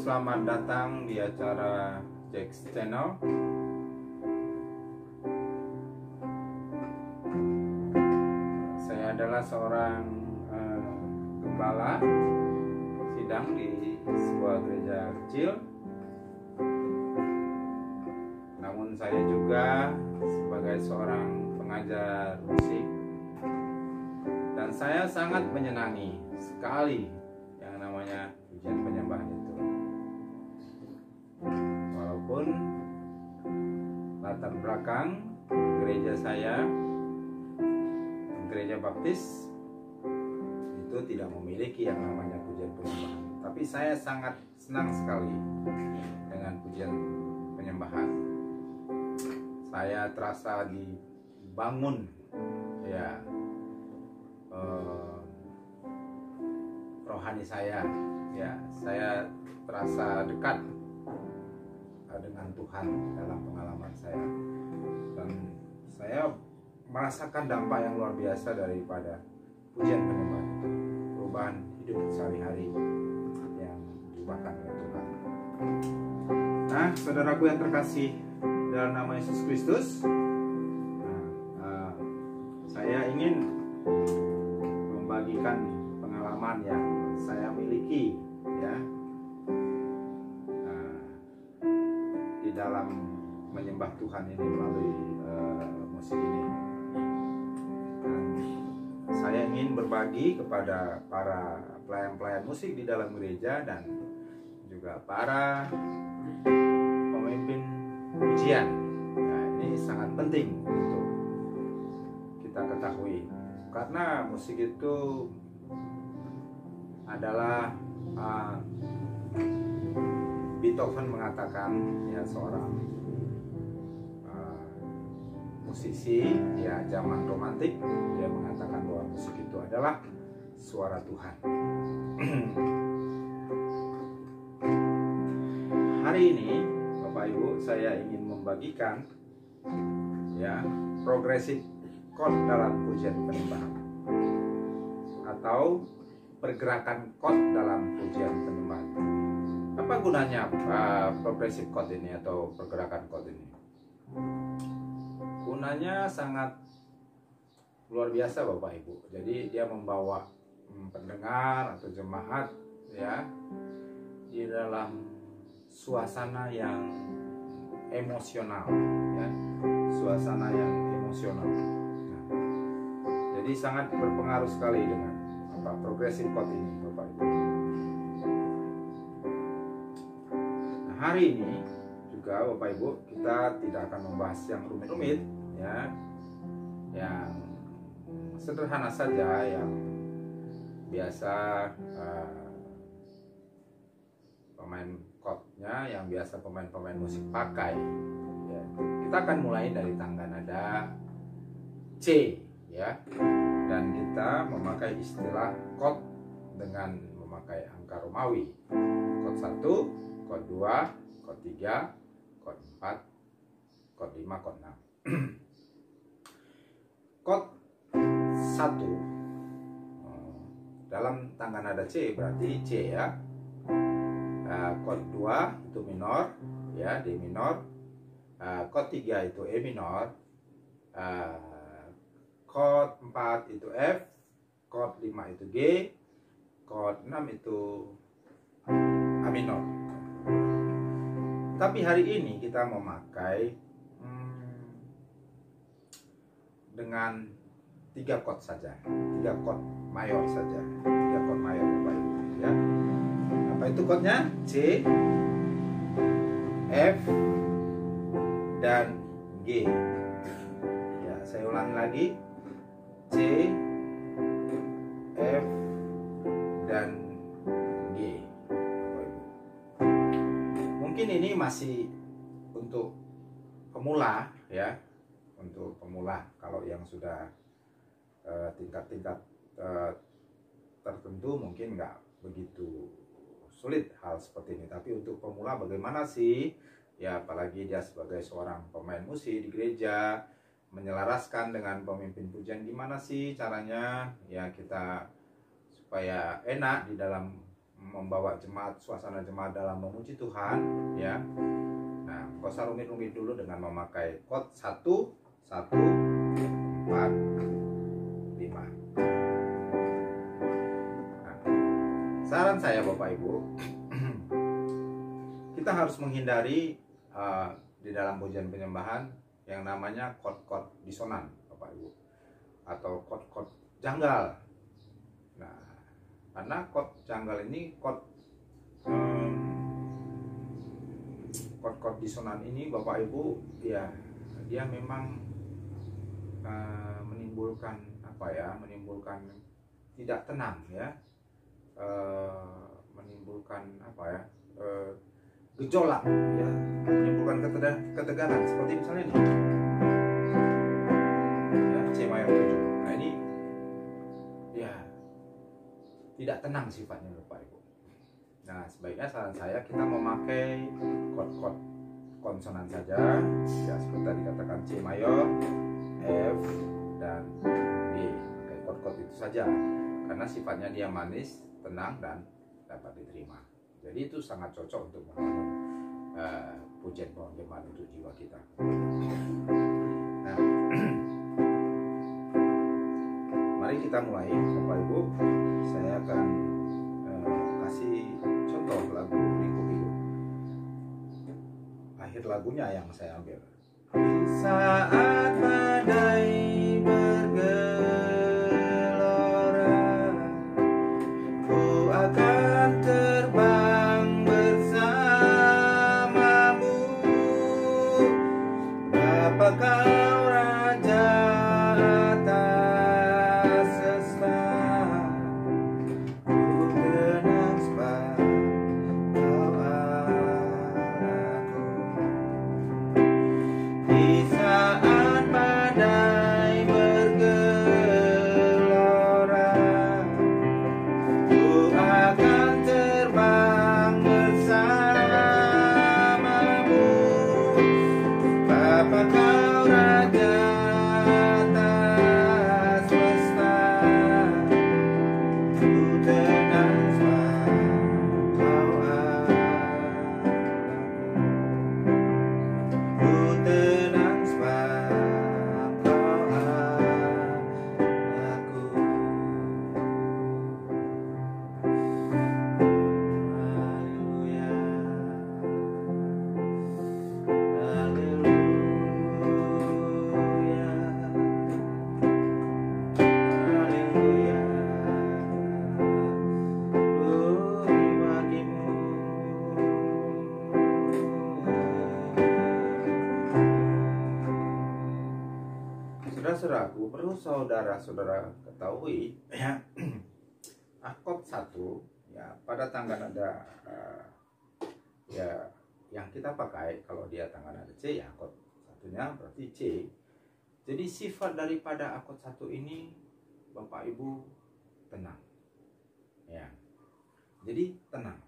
selamat datang di acara Jack's Channel. Saya adalah seorang gembala sidang di sebuah gereja kecil. Namun saya juga sebagai seorang pengajar musik, dan saya sangat menyenangi sekali yang namanya pujian penyembahan itu. Walaupun latar belakang gereja saya, gereja baptis, itu tidak memiliki yang namanya pujian penyembahan, tapi saya sangat senang sekali dengan pujian penyembahan. Saya terasa dibangun, ya, rohani saya, ya, saya terasa dekat dengan Tuhan dalam pengalaman saya, dan saya merasakan dampak yang luar biasa daripada pujian penyembahan itu, perubahan hidup sehari-hari yang diubahkan oleh Tuhan. Nah, saudaraku yang terkasih dalam nama Yesus Kristus, saya ingin membagikan pengalaman yang saya miliki, ya, di dalam menyembah Tuhan ini melalui musik ini. Dan saya ingin berbagi kepada para pelayan-pelayan musik di dalam gereja dan juga para pemimpin pujian. Nah, ini sangat penting untuk kita ketahui, karena musik itu adalah Beethoven mengatakan, ya, seorang musisi, ya, zaman romantik, dia mengatakan bahwa musik itu adalah suara Tuhan. Hari ini Bapak Ibu, saya ingin membagikan, ya, progressive chord dalam pujian penyembahan, atau pergerakan chord dalam pujian penyembahan. Apa gunanya progressive chord ini atau pergerakan chord ini? Gunanya sangat luar biasa Bapak Ibu. Jadi dia membawa pendengar atau jemaat, ya, di dalam suasana yang emosional, ya, suasana yang emosional. Nah, jadi sangat berpengaruh sekali dengan progressive chord ini Bapak Ibu. Nah, hari ini juga Bapak Ibu, kita tidak akan membahas yang rumit-rumit, ya, yang sederhana saja, yang biasa pemain chordnya yang biasa pemain-pemain musik pakai, ya. Kita akan mulai dari tangga nada C, ya, dan kita memakai istilah chord dengan memakai angka Romawi. Chord 1, chord 2, chord 3, chord 4, chord 5, chord 6. Chord 1 dalam tangga nada C berarti C, ya. Chord 2 itu minor, ya, D minor. Chord 3 itu E minor. Chord 4 itu F. Chord 5 itu G. Chord 6 itu A minor. Tapi hari ini kita memakai dengan 3 chord saja, 3 chord mayor saja, 3 chord mayor Bapak Ibu, ya. Apa itu chordnya? C, F, dan G. Ya, saya ulangi lagi, C, F, dan G. Mungkin ini masih untuk pemula, ya, untuk pemula. Kalau yang sudah tingkat-tingkat tertentu mungkin nggak begitu sulit hal seperti ini. Tapi untuk pemula bagaimana sih, ya, apalagi dia sebagai seorang pemain musik di gereja, menyelaraskan dengan pemimpin pujian, gimana sih caranya, ya, kita supaya enak di dalam membawa jemaat, suasana jemaat dalam memuji Tuhan, ya. Nah, gak usah rumit-rumit dulu dengan memakai chord 1, 1, 4, 5. Nah, saran saya Bapak Ibu, kita harus menghindari di dalam pujian penyembahan yang namanya chord-chord disonan, Bapak Ibu, atau chord-chord janggal. Nah, karena chord janggal ini chord disonan ini Bapak Ibu, ya dia memang menimbulkan menimbulkan tidak tenang, ya, menimbulkan gejolak, ya, menimbulkan ketegangan seperti misalnya ini, ya, C mayor 7. Nah, ini ya tidak tenang sifatnya Bapak Ibu. Nah, sebaiknya saran saya kita memakai chord-chord konsonan saja, ya, seperti tadi katakan C mayor, F, dan D. Pakai chord-chord itu saja, karena sifatnya dia manis, tenang, dan dapat diterima. Jadi itu sangat cocok untuk membangun pujian penghormatan untuk jiwa kita. Nah, mari kita mulai Bapak Ibu. Saya akan kasih contoh lagu Liku Hidup. Akhir lagunya yang saya ambil. Di saat badai bergelora, ku akan terbang bersamamu. Bapa kau raja atas semesta, ku tenang sebab kau Allahku. Di saat badai bergelora, ku akan terbang bersamamu. Bapa kau raja atas semesta, ku tenang sebab kau Allahku. Ku tenang sebab kau Allahku. Haleluya, haleluya, haleluya. Glory bagimu. Saudara-saudaraku, perlu saudara-saudara ketahui, ya, akord 1, ya, pada tangan ada ya yang kita pakai, kalau dia tangan ada C, ya akord satunya berarti C. Jadi sifat daripada akord 1 ini Bapak Ibu tenang, ya. Jadi tenang.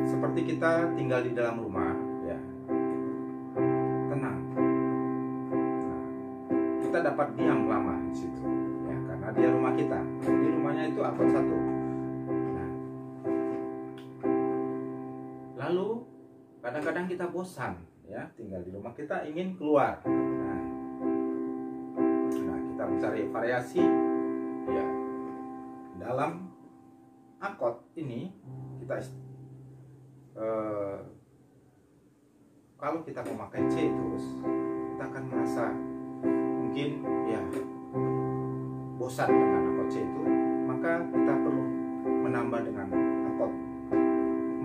Seperti kita tinggal di dalam rumah, ya. Tenang. Nah, kita dapat diam lama di situ, ya, karena dia rumah kita. Jadi rumahnya itu akord 1. Nah, lalu kadang-kadang kita bosan, ya, tinggal di rumah, kita ingin keluar. Nah, kita mencari variasi, ya, dalam akord ini. Kita kalau kita memakai C terus, kita akan merasa mungkin, ya, bosan dengan akord C itu, maka kita perlu menambah dengan akord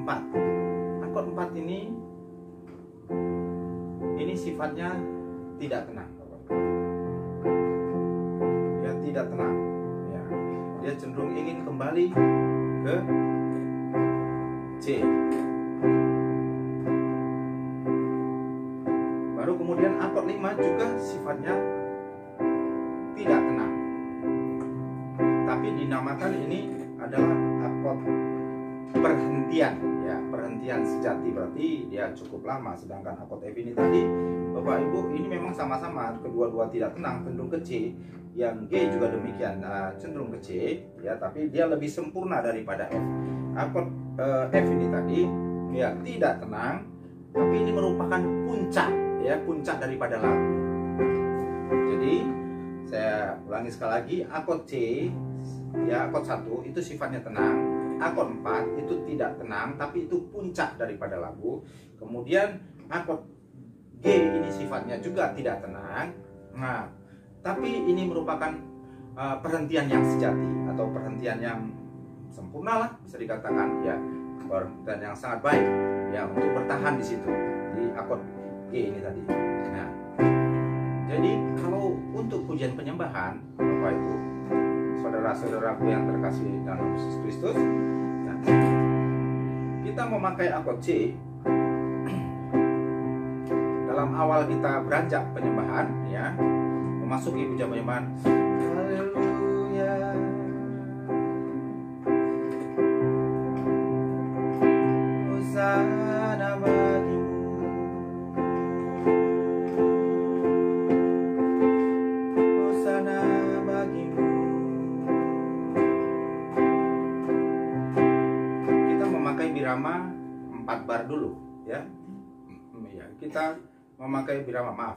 4. Akord 4 ini sifatnya tidak tenang, ya, tidak tenang, ya. Dia cenderung ingin kembali ke C. Baru kemudian akord 5 juga sifatnya tidak tenang, tapi dinamakan ini adalah akord perhentian, ya, perhentian sejati, berarti dia cukup lama. Sedangkan akord F ini tadi Bapak Ibu, ini memang sama-sama kedua-dua tidak tenang, cenderung ke C, yang G juga demikian, cenderung ke C ya, tapi dia lebih sempurna daripada F. Akord F ini tadi ya tidak tenang, tapi ini merupakan puncak ya, puncak daripada lagu. Jadi saya ulangi sekali lagi, akord C ya, akord 1 itu sifatnya tenang, akord 4 itu tidak tenang tapi itu puncak daripada lagu. Kemudian akord G ini sifatnya juga tidak tenang. Nah, tapi ini merupakan perhentian yang sejati atau perhentian yang sempurna lah, bisa dikatakan ya, perhentian yang sangat baik ya untuk bertahan di situ di akord G ini tadi. Nah, jadi kalau untuk pujian penyembahan, Bapak Ibu, saudara-saudaraku yang terkasih dalam Yesus Kristus, nah, kita memakai akord C dalam awal kita beranjak penyembahan ya, memasuki pujian penyembahan. Haleluya, Hosana bagimu, Hosana bagimu. Kita memakai birama 4 bar dulu ya. Ya, kita memakai birama,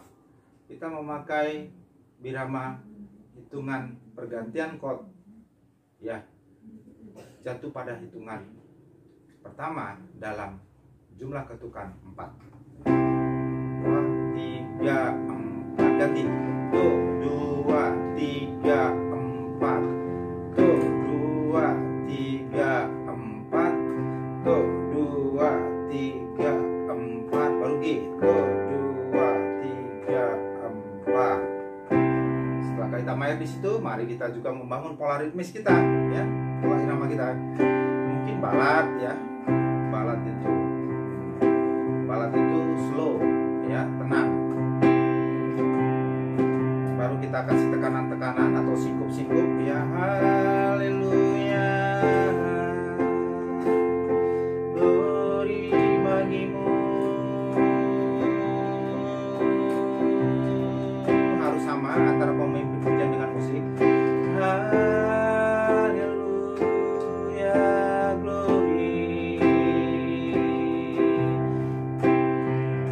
kita memakai birama hitungan pergantian chord ya, jatuh pada hitungan pertama dalam jumlah ketukan 4. 2, 3, 4 ganti. Tuh 2, 3, 4. Tuh 2, 3, 4. Tuh 2, 3, 4. Baru G. Tuh 2, 3, 4. Setelah kita main di situ, mari kita juga membangun pola ritmis kita ya, pola irama kita. Mungkin balad ya, balad itu slow ya, tenang. Baru kita kasih tekanan-tekanan atau sikup-sikup ya. Haleluya, glory bagimu. Harus sama antara pemimpin pujian dengan musik. Haleluya, glory.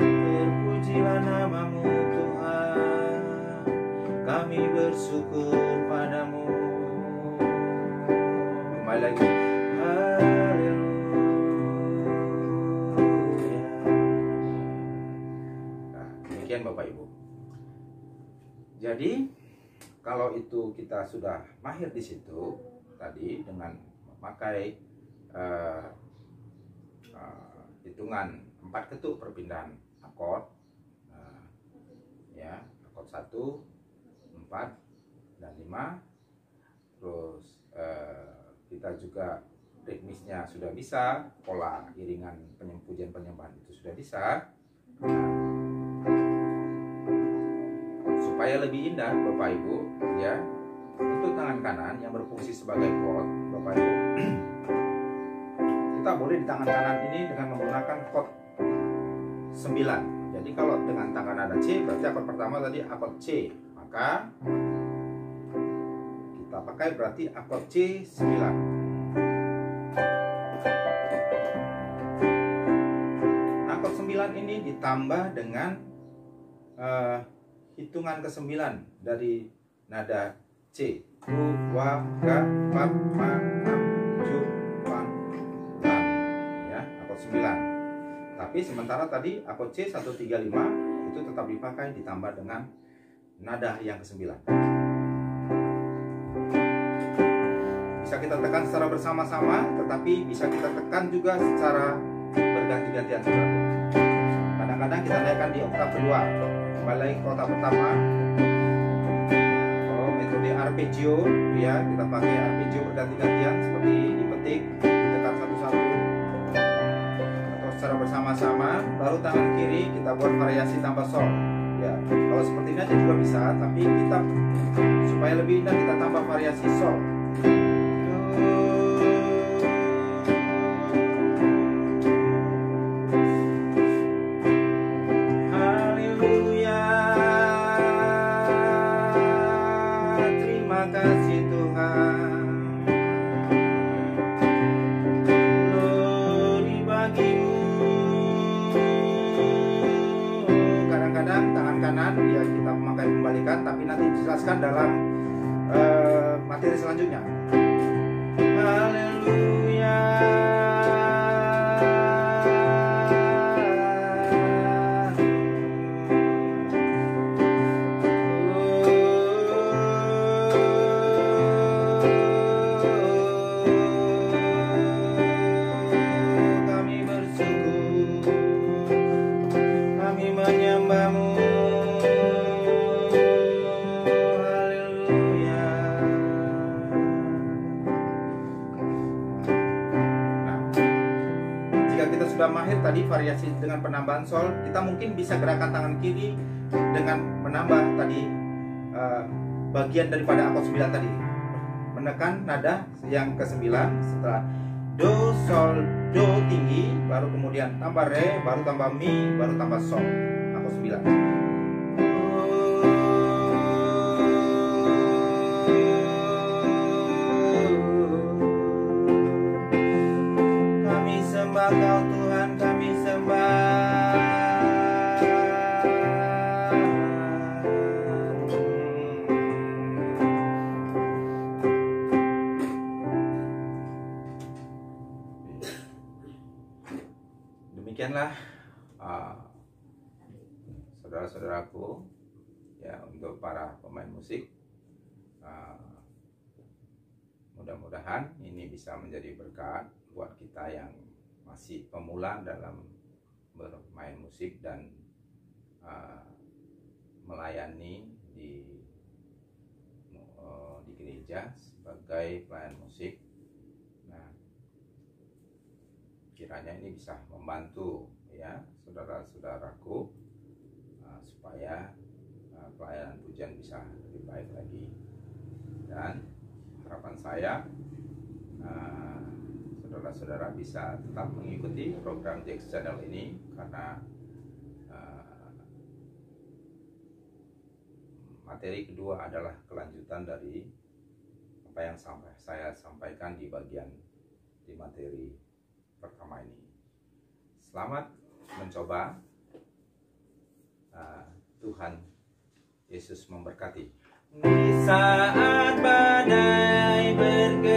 Terpujilah namamu Tuhan, kami bersyukur padamu. Kembali lagi. Haleluya. Nah, demikian Bapak Ibu. Jadi kalau itu kita sudah mahir di situ tadi dengan memakai hitungan 4 ketuk perpindahan akord ya, akord 1, 4 dan 5. Terus kita juga ritmisnya sudah bisa, pola iringan pujian penyembahan itu sudah bisa. Supaya lebih indah Bapak Ibu ya, untuk tangan kanan yang berfungsi sebagai chord Bapak Ibu, kita boleh di tangan kanan ini dengan menggunakan chord 9. Jadi kalau dengan tangan nada C berarti akord pertama tadi akord C, maka kita pakai berarti akord C 9. Akord 9 ini ditambah dengan hitungan ke-9 dari nada C. Ru, wa, ga, fa, ma, am, ju, fa, lam. Ya, akord 9. Tapi sementara tadi akord C 135 itu tetap dipakai ditambah dengan nada yang ke-9. Bisa kita tekan secara bersama-sama, tetapi bisa kita tekan juga secara berganti-gantian. Kadang-kadang kita naikkan di oktav kedua. Kembali ke oktav pertama. Kalau metode arpeggio ya, kita pakai arpeggio berganti-gantian seperti dipetik, ditekan satu-satu atau secara bersama-sama. Baru tangan kiri kita buat variasi tambah sol. Ya, kalau seperti ini aja juga bisa, tapi kita supaya lebih indah kita tambah variasi sol. Haleluya, Terima kasih Tuhan. Glory bagimu. Kadang-kadang tangan kanan ya kita memakai kembalikan, tapi nanti dijelaskan dalam materi selanjutnya. Haleluya. Kami bersyukur, kami menyembahmu. Sudah mahir tadi variasi dengan penambahan sol, kita mungkin bisa gerakan tangan kiri dengan menambah tadi bagian daripada akord 9 tadi, menekan nada yang ke-9 setelah do sol do tinggi, baru kemudian tambah re, baru tambah mi, baru tambah sol, akord 9. Kau Tuhan, kami sembah. Demikianlah saudara-saudaraku, ya, untuk para pemain musik. Mudah-mudahan ini bisa menjadi berkat buat kita yang masih pemula dalam bermain musik dan melayani di gereja sebagai pelayan musik. Nah, kiranya ini bisa membantu ya saudara-saudaraku supaya pelayanan pujian bisa lebih baik lagi. Dan harapan saya saudara-saudara bisa tetap mengikuti program JX Channel ini, karena materi kedua adalah kelanjutan dari apa yang saya sampaikan di materi pertama ini. Selamat mencoba. Tuhan Yesus memberkati. Di saat badai bergema